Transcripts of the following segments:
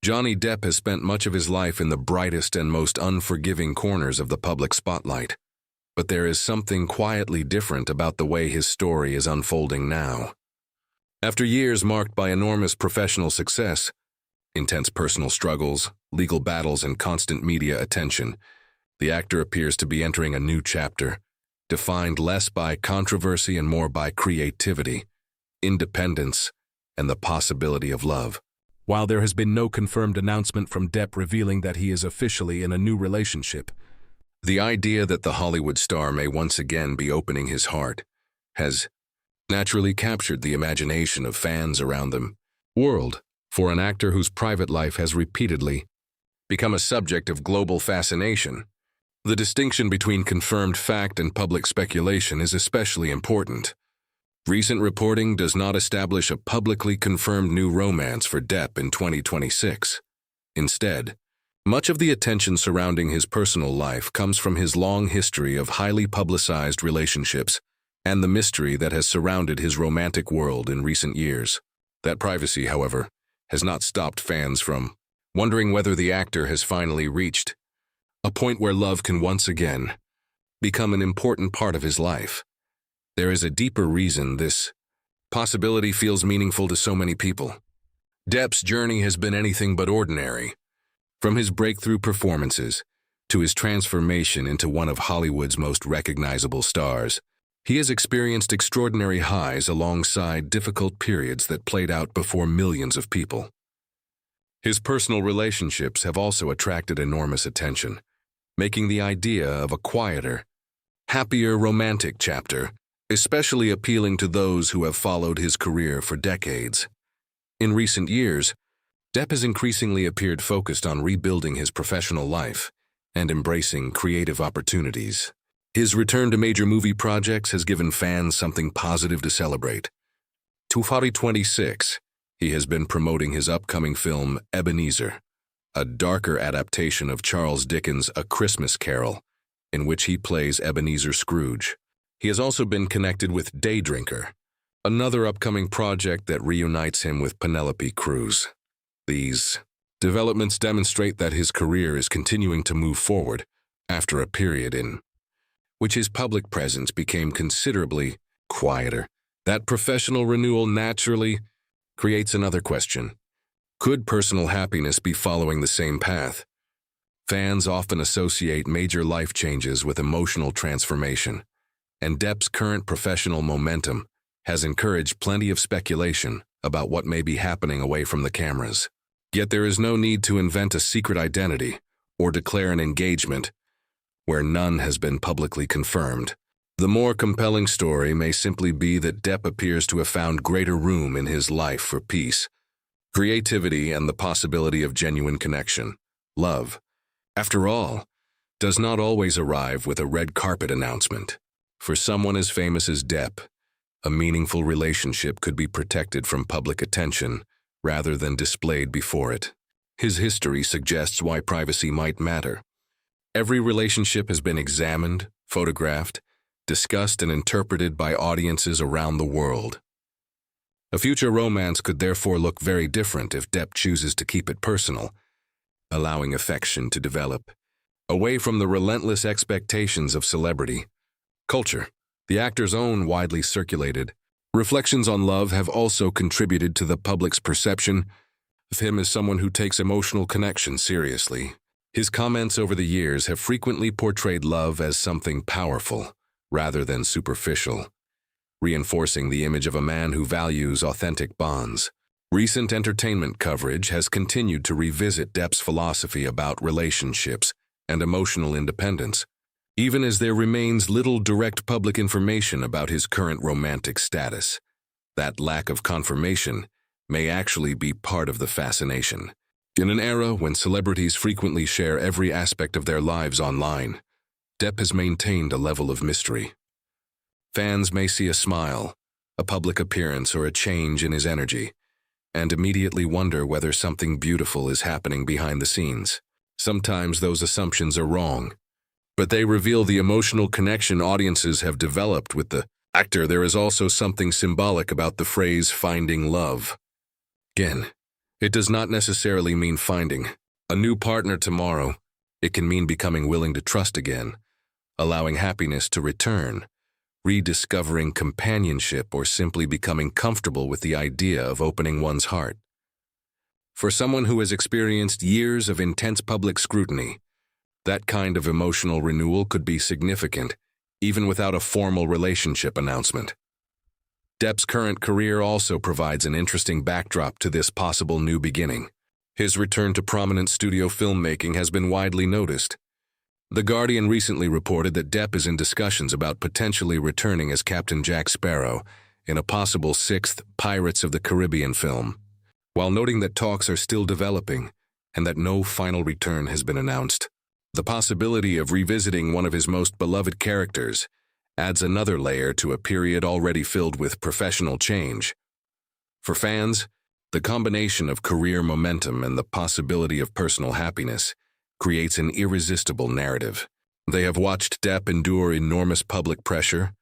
Johnny Depp has spent much of his life in the brightest and most unforgiving corners of the public spotlight. But there is something quietly different about the way his story is unfolding now. After years marked by enormous professional success, intense personal struggles, legal battles, and constant media attention, the actor appears to be entering a new chapter, defined less by controversy and more by creativity, independence, and the possibility of love. While there has been no confirmed announcement from Depp revealing that he is officially in a new relationship, the idea that the Hollywood star may once again be opening his heart has naturally captured the imagination of fans around the world. For an actor whose private life has repeatedly become a subject of global fascination, the distinction between confirmed fact and public speculation is especially important. Recent reporting does not establish a publicly confirmed new romance for Depp in 2026. Instead, much of the attention surrounding his personal life comes from his long history of highly publicized relationships and the mystery that has surrounded his romantic world in recent years. That privacy, however, has not stopped fans from wondering whether the actor has finally reached a point where love can once again become an important part of his life. There is a deeper reason this possibility feels meaningful to so many people. Depp's journey has been anything but ordinary. From his breakthrough performances to his transformation into one of Hollywood's most recognizable stars, he has experienced extraordinary highs alongside difficult periods that played out before millions of people. His personal relationships have also attracted enormous attention, making the idea of a quieter, happier romantic chapter especially appealing to those who have followed his career for decades. In recent years, Depp has increasingly appeared focused on rebuilding his professional life and embracing creative opportunities. His return to major movie projects has given fans something positive to celebrate. 2026, he has been promoting his upcoming film Ebenezer, a darker adaptation of Charles Dickens' A Christmas Carol, in which he plays Ebenezer Scrooge. He has also been connected with Daydrinker, another upcoming project that reunites him with Penelope Cruz. These developments demonstrate that his career is continuing to move forward after a period in which his public presence became considerably quieter. That professional renewal naturally creates another question. Could personal happiness be following the same path? Fans often associate major life changes with emotional transformation, and Depp's current professional momentum has encouraged plenty of speculation about what may be happening away from the cameras. Yet there is no need to invent a secret identity or declare an engagement where none has been publicly confirmed. The more compelling story may simply be that Depp appears to have found greater room in his life for peace, creativity, and the possibility of genuine connection. Love, after all, does not always arrive with a red carpet announcement. For someone as famous as Depp, a meaningful relationship could be protected from public attention rather than displayed before it. His history suggests why privacy might matter. Every relationship has been examined, photographed, discussed, and interpreted by audiences around the world. A future romance could therefore look very different if Depp chooses to keep it personal, allowing affection to develop away from the relentless expectations of celebrity culture. The actor's own widely circulated reflections on love have also contributed to the public's perception of him as someone who takes emotional connection seriously. His comments over the years have frequently portrayed love as something powerful rather than superficial, reinforcing the image of a man who values authentic bonds. Recent entertainment coverage has continued to revisit Depp's philosophy about relationships and emotional independence, even as there remains little direct public information about his current romantic status. That lack of confirmation may actually be part of the fascination. In an era when celebrities frequently share every aspect of their lives online, Depp has maintained a level of mystery. Fans may see a smile, a public appearance, or a change in his energy, and immediately wonder whether something beautiful is happening behind the scenes. Sometimes those assumptions are wrong, but they reveal the emotional connection audiences have developed with the actor. There is also something symbolic about the phrase "finding love." Again, It does not necessarily mean finding a new partner tomorrow. It can mean becoming willing to trust again, allowing happiness to return, rediscovering companionship, or simply becoming comfortable with the idea of opening one's heart. For someone who has experienced years of intense public scrutiny, that kind of emotional renewal could be significant, even without a formal relationship announcement. Depp's current career also provides an interesting backdrop to this possible new beginning. His return to prominent studio filmmaking has been widely noticed. The Guardian recently reported that Depp is in discussions about potentially returning as Captain Jack Sparrow in a possible sixth Pirates of the Caribbean film, while noting that talks are still developing and that no final return has been announced. The possibility of revisiting one of his most beloved characters adds another layer to a period already filled with professional change. For fans, the combination of career momentum and the possibility of personal happiness creates an irresistible narrative. They have watched Depp endure enormous public pressure,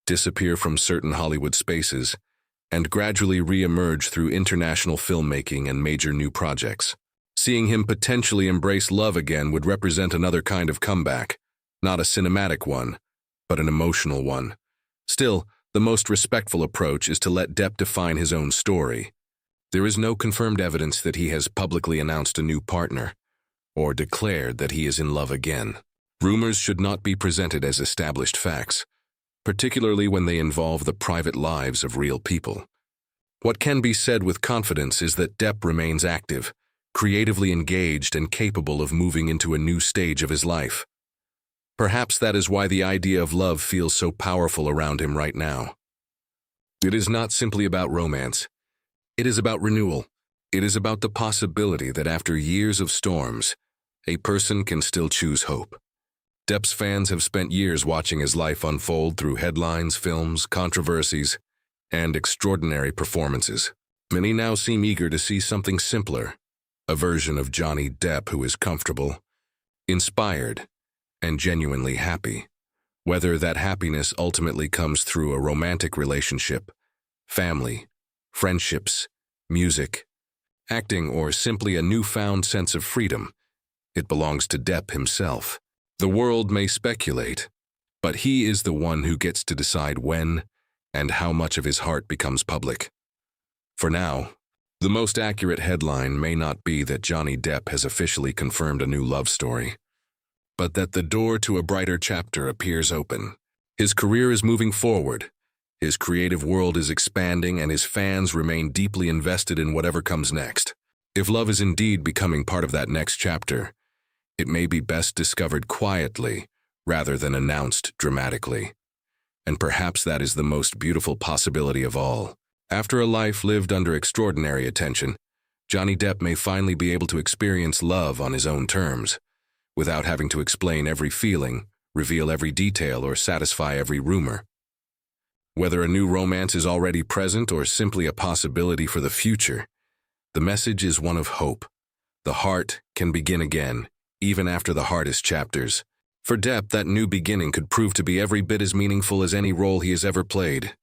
disappear from certain Hollywood spaces, and gradually re-emerge through international filmmaking and major new projects. Seeing him potentially embrace love again would represent another kind of comeback, not a cinematic one, but an emotional one. Still, the most respectful approach is to let Depp define his own story. There is no confirmed evidence that he has publicly announced a new partner or declared that he is in love again. Rumors should not be presented as established facts, particularly when they involve the private lives of real people. What can be said with confidence is that Depp remains active, creatively engaged, and capable of moving into a new stage of his life. Perhaps that is why the idea of love feels so powerful around him right now. It is not simply about romance. It is about renewal. It is about the possibility that after years of storms, a person can still choose hope. Depp's fans have spent years watching his life unfold through headlines, films, controversies, and extraordinary performances. Many now seem eager to see something simpler, a version of Johnny Depp who is comfortable, inspired, and genuinely happy. Whether that happiness ultimately comes through a romantic relationship, family, friendships, music, acting, or simply a newfound sense of freedom, it belongs to Depp himself. The world may speculate, but he is the one who gets to decide when and how much of his heart becomes public. For now, the most accurate headline may not be that Johnny Depp has officially confirmed a new love story, but that the door to a brighter chapter appears open. His career is moving forward, his creative world is expanding, and his fans remain deeply invested in whatever comes next. If love is indeed becoming part of that next chapter, it may be best discovered quietly rather than announced dramatically. And perhaps that is the most beautiful possibility of all. After a life lived under extraordinary attention, Johnny Depp may finally be able to experience love on his own terms, without having to explain every feeling, reveal every detail, or satisfy every rumor. Whether a new romance is already present or simply a possibility for the future, the message is one of hope. The heart can begin again, even after the hardest chapters. For Depp, that new beginning could prove to be every bit as meaningful as any role he has ever played.